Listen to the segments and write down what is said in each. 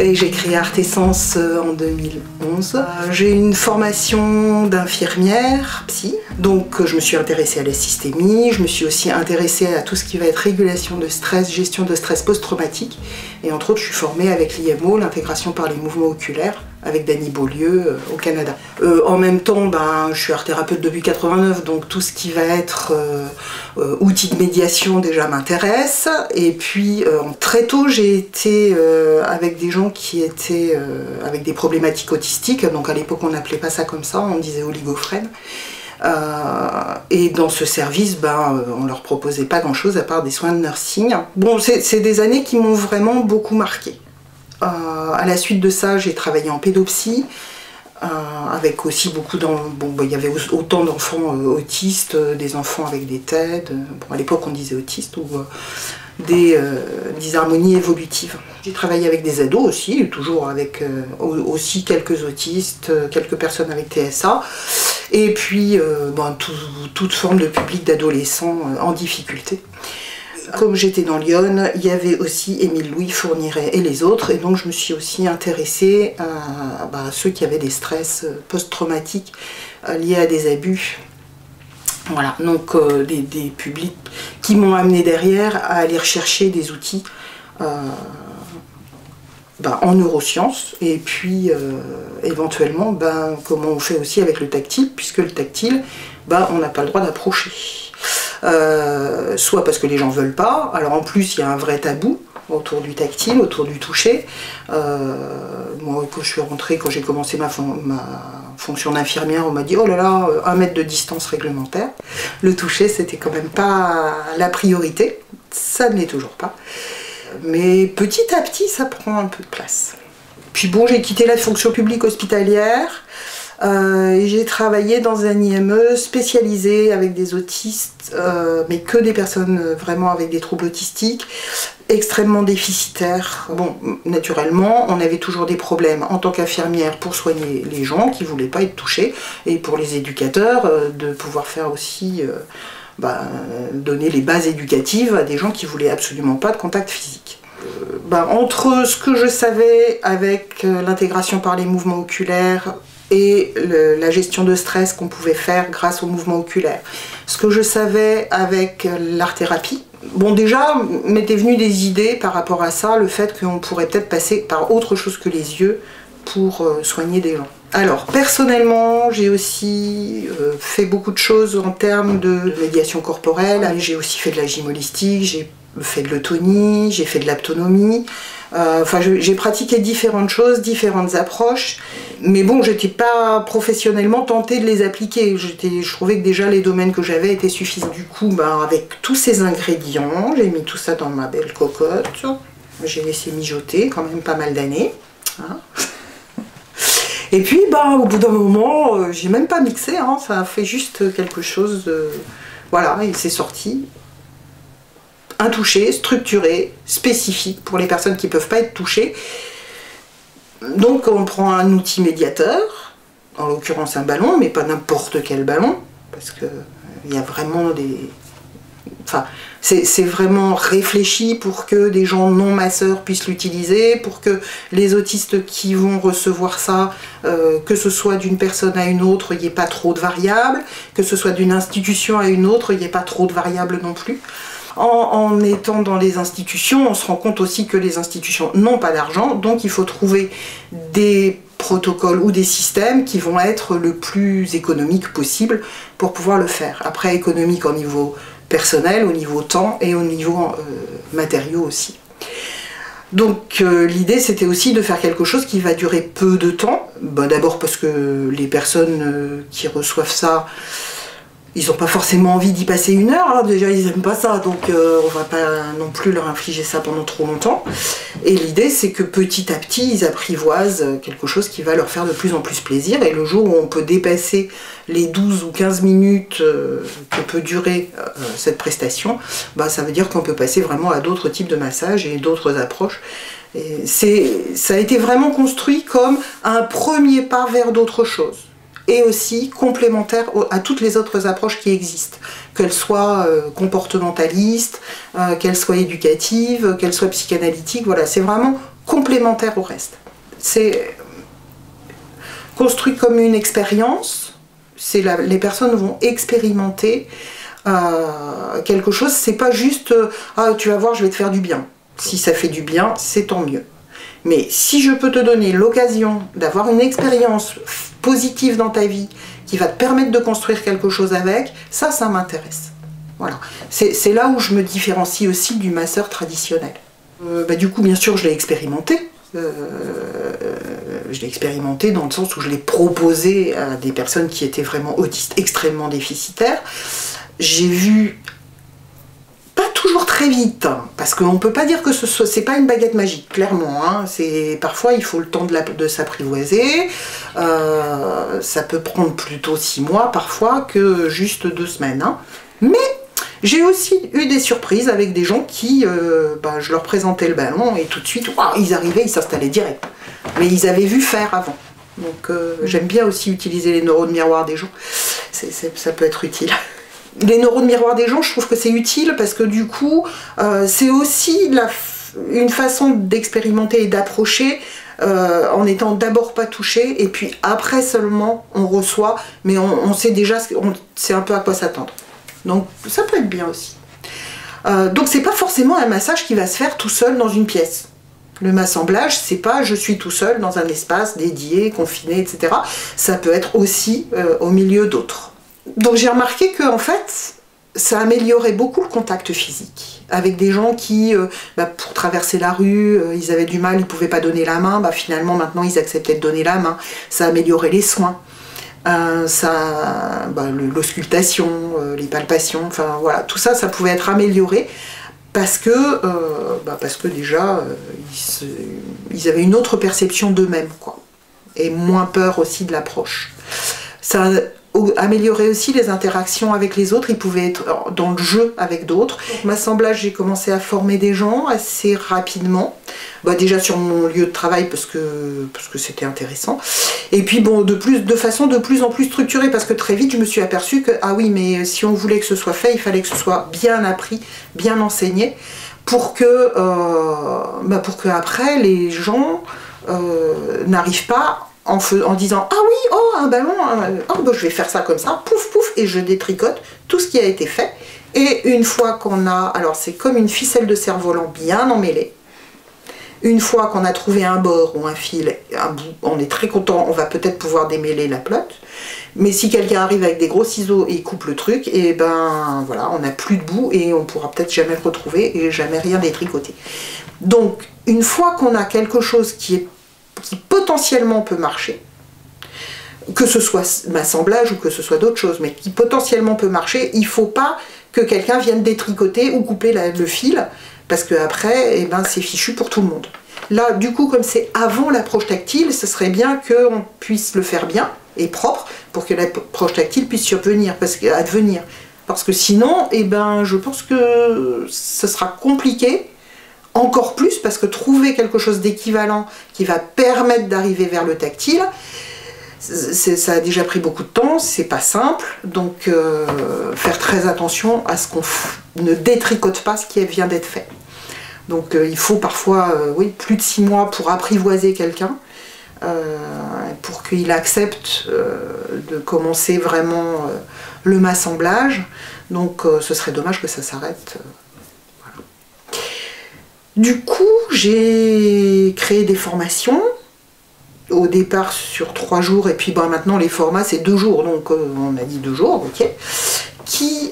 Et j'ai créé Artessence en 2011. J'ai une formation d'infirmière, psy, donc je me suis intéressée à la systémie, je me suis aussi intéressée à tout ce qui va être régulation de stress, gestion de stress post-traumatique, et entre autres je suis formée avec l'IMO, l'intégration par les mouvements oculaires, avec Dany Beaulieu au Canada. En même temps, je suis art-thérapeute depuis 89, donc tout ce qui va être outils de médiation déjà m'intéresse. Et puis très tôt, j'ai été avec des gens qui étaient avec des problématiques autistiques, donc à l'époque on n'appelait pas ça comme ça, on disait oligophrène. Et dans ce service, on leur proposait pas grand-chose à part des soins de nursing. Bon, c'est des années qui m'ont vraiment beaucoup marquée. À la suite de ça, j'ai travaillé en pédopsie, avec aussi beaucoup il y avait autant d'enfants autistes, des enfants avec des TED, à l'époque on disait autistes, ou des dysharmonies évolutives. J'ai travaillé avec des ados aussi, toujours avec aussi quelques autistes, quelques personnes avec TSA, et puis toute forme de public d'adolescents en difficulté. Comme j'étais dans Lyon, il y avait aussi Émile Louis Fourniret et les autres, et donc je me suis aussi intéressée à ceux qui avaient des stress post-traumatiques liés à des abus. Voilà, donc des publics qui m'ont amené derrière à aller rechercher des outils en neurosciences, et puis éventuellement comment on fait aussi avec le tactile, puisque le tactile, on n'a pas le droit d'approcher. Soit parce que les gens veulent pas, alors en plus il y a un vrai tabou autour du tactile, autour du toucher. Moi quand je suis rentrée, quand j'ai commencé ma fonction d'infirmière, on m'a dit oh là là, 1 mètre de distance réglementaire. Le toucher c'était quand même pas la priorité, ça ne l'est toujours pas. Mais petit à petit ça prend un peu de place. Puis bon, j'ai quitté la fonction publique hospitalière. Et j'ai travaillé dans un IME spécialisé avec des autistes, mais que des personnes vraiment avec des troubles autistiques, extrêmement déficitaires. Bon, naturellement, on avait toujours des problèmes en tant qu'infirmière pour soigner les gens qui ne voulaient pas être touchés, et pour les éducateurs, de pouvoir faire aussi, donner les bases éducatives à des gens qui ne voulaient absolument pas de contact physique. Entre ce que je savais avec l'intégration par les mouvements oculaires, et la gestion de stress qu'on pouvait faire grâce au mouvement oculaire. Ce que je savais avec l'art-thérapie, bon déjà m'étaient venues des idées par rapport à ça, le fait qu'on pourrait peut-être passer par autre chose que les yeux pour soigner des gens. Alors personnellement, j'ai aussi fait beaucoup de choses en termes de médiation corporelle, j'ai aussi fait de la gym holistique, j'ai fait de l'autonie, j'ai fait de l'aptonomie. J'ai pratiqué différentes choses, différentes approches, mais bon, j'étais pas professionnellement tentée de les appliquer. Je trouvais que déjà les domaines que j'avais étaient suffisants. Du coup, avec tous ces ingrédients, j'ai mis tout ça dans ma belle cocotte. J'ai laissé mijoter quand même pas mal d'années. Hein. Et puis, au bout d'un moment, j'ai même pas mixé, hein, ça a fait juste quelque chose de... Voilà, et c'est sorti. Un toucher structuré, spécifique pour les personnes qui ne peuvent pas être touchées. Donc on prend un outil médiateur, en l'occurrence un ballon, mais pas n'importe quel ballon, parce qu'il y a vraiment des... c'est vraiment réfléchi pour que des gens non masseurs puissent l'utiliser, pour que les autistes qui vont recevoir ça, que ce soit d'une personne à une autre, il n'y ait pas trop de variables, que ce soit d'une institution à une autre, il n'y ait pas trop de variables non plus. En étant dans les institutions, on se rend compte aussi que les institutions n'ont pas d'argent, donc il faut trouver des protocoles ou des systèmes qui vont être le plus économiques possible pour pouvoir le faire. Après, économique au niveau personnel, au niveau temps et au niveau matériaux aussi. Donc l'idée c'était aussi de faire quelque chose qui va durer peu de temps. D'abord parce que les personnes qui reçoivent ça, ils n'ont pas forcément envie d'y passer 1 heure, hein. Déjà ils n'aiment pas ça, donc on va pas non plus leur infliger ça pendant trop longtemps. Et l'idée c'est que petit à petit ils apprivoisent quelque chose qui va leur faire de plus en plus plaisir, et le jour où on peut dépasser les 12 ou 15 minutes que peut durer cette prestation, ça veut dire qu'on peut passer vraiment à d'autres types de massages et d'autres approches. Et ça a été vraiment construit comme un premier pas vers d'autres choses, et aussi complémentaire à toutes les autres approches qui existent, qu'elles soient comportementalistes, qu'elles soient éducatives, qu'elles soient psychanalytiques. Voilà, c'est vraiment complémentaire au reste. C'est construit comme une expérience, les personnes vont expérimenter quelque chose, c'est pas juste ah tu vas voir je vais te faire du bien. Si ça fait du bien, c'est tant mieux. Mais si je peux te donner l'occasion d'avoir une expérience positive dans ta vie qui va te permettre de construire quelque chose avec, ça m'intéresse. Voilà. C'est là où je me différencie aussi du masseur traditionnel. Du coup, bien sûr, je l'ai expérimenté. Je l'ai expérimenté dans le sens où je l'ai proposé à des personnes qui étaient vraiment autistes, extrêmement déficitaires. J'ai vu, pas toujours très vite, hein, parce qu'on ne peut pas dire que c'est pas une baguette magique, clairement. Hein, parfois, il faut le temps de s'apprivoiser. Ça peut prendre plutôt 6 mois, parfois, que juste 2 semaines. Hein. Mais j'ai aussi eu des surprises avec des gens qui, je leur présentais le ballon et tout de suite, wow, ils arrivaient, ils s'installaient direct. Mais ils avaient vu faire avant. Donc j'aime bien aussi utiliser les neurones miroirs des gens. Ça peut être utile. Les neurones miroirs des gens, je trouve que c'est utile parce que du coup, c'est aussi une façon d'expérimenter et d'approcher en étant d'abord pas touché et puis après seulement on reçoit, mais on sait déjà, c'est un peu à quoi s'attendre. Donc ça peut être bien aussi. Donc c'est pas forcément un massage qui va se faire tout seul dans une pièce. Le massemblage, c'est pas je suis tout seul dans un espace dédié, confiné, etc. Ça peut être aussi au milieu d'autres. Donc j'ai remarqué que en fait, ça améliorait beaucoup le contact physique. Avec des gens qui, pour traverser la rue, ils avaient du mal, ils pouvaient pas donner la main, finalement maintenant ils acceptaient de donner la main. Ça améliorait les soins. L'auscultation, les palpations, enfin voilà, tout ça, ça pouvait être amélioré parce que déjà ils avaient une autre perception d'eux-mêmes, quoi, et moins peur aussi de l'approche. Ça améliorait aussi les interactions avec les autres, ils pouvaient être dans le jeu avec d'autres. L'assemblage, j'ai commencé à former des gens assez rapidement. Déjà sur mon lieu de travail parce que c'était intéressant. Et puis bon, de façon de plus en plus structurée parce que très vite je me suis aperçue que ah oui, mais si on voulait que ce soit fait, il fallait que ce soit bien appris, bien enseigné pour que après les gens n'arrivent pas en disant ah oui, oh un ballon, je vais faire ça comme ça, pouf pouf, et je détricote tout ce qui a été fait. Et une fois qu'on a, alors c'est comme une ficelle de cerf-volant bien emmêlée. Une fois qu'on a trouvé un bord ou un fil, un bout, on est très content, on va peut-être pouvoir démêler la pelote. Mais si quelqu'un arrive avec des gros ciseaux et coupe le truc, et voilà, on n'a plus de bout et on pourra peut-être jamais le retrouver et jamais rien détricoter. Donc, une fois qu'on a quelque chose qui potentiellement peut marcher, que ce soit l'assemblage ou que ce soit d'autres choses, mais qui potentiellement peut marcher, il ne faut pas que quelqu'un vienne détricoter ou couper le fil, parce qu'après, c'est fichu pour tout le monde. Là, du coup, comme c'est avant l'approche tactile, ce serait bien qu'on puisse le faire bien et propre pour que l'approche tactile puisse advenir. Parce que sinon, je pense que ce sera compliqué, encore plus, parce que trouver quelque chose d'équivalent qui va permettre d'arriver vers le tactile, ça a déjà pris beaucoup de temps, c'est pas simple, donc faire très attention à ce qu'on ne détricote pas ce qui vient d'être fait. Donc il faut parfois plus de 6 mois pour apprivoiser quelqu'un, pour qu'il accepte de commencer vraiment le massemblage. Donc ce serait dommage que ça s'arrête. Voilà. Du coup, j'ai créé des formations. Au départ sur 3 jours, et puis maintenant les formats c'est 2 jours, donc on a dit 2 jours, ok, qui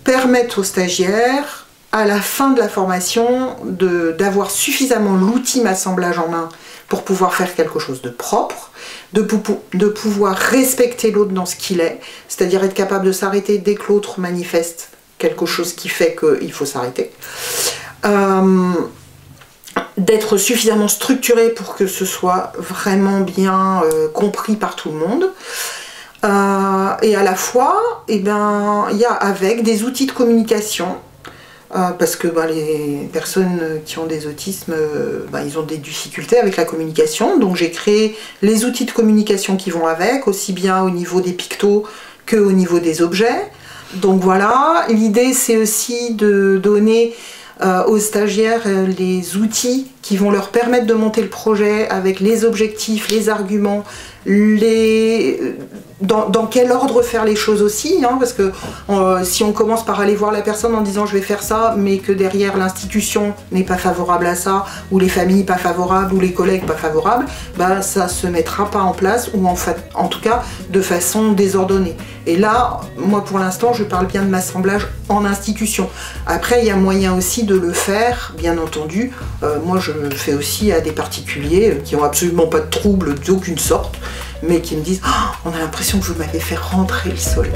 permettent aux stagiaires, à la fin de la formation, d'avoir suffisamment l'outil massemblage en main pour pouvoir faire quelque chose de propre, de pouvoir respecter l'autre dans ce qu'il est, c'est-à-dire être capable de s'arrêter dès que l'autre manifeste quelque chose qui fait qu'il faut s'arrêter. D'être suffisamment structuré pour que ce soit vraiment bien compris par tout le monde. Et à la fois, il y a avec des outils de communication, parce que les personnes qui ont des autismes, ils ont des difficultés avec la communication, donc j'ai créé les outils de communication qui vont avec, aussi bien au niveau des pictos qu'au niveau des objets. Donc voilà, l'idée c'est aussi de donner aux stagiaires les outils qui vont leur permettre de monter le projet avec les objectifs, les arguments, dans quel ordre faire les choses aussi, hein, parce que si on commence par aller voir la personne en disant je vais faire ça, mais que derrière l'institution n'est pas favorable à ça, ou les familles pas favorables, ou les collègues pas favorables, bah ça se mettra pas en place, ou en tout cas de façon désordonnée. Et là, moi pour l'instant, je parle bien de m'assemblage en institution. Après, il y a moyen aussi de le faire, bien entendu. Moi, je le fais aussi à des particuliers qui n'ont absolument pas de troubles d'aucune sorte, mais qui me disent oh, on a l'impression que vous m'avez fait rentrer le soleil.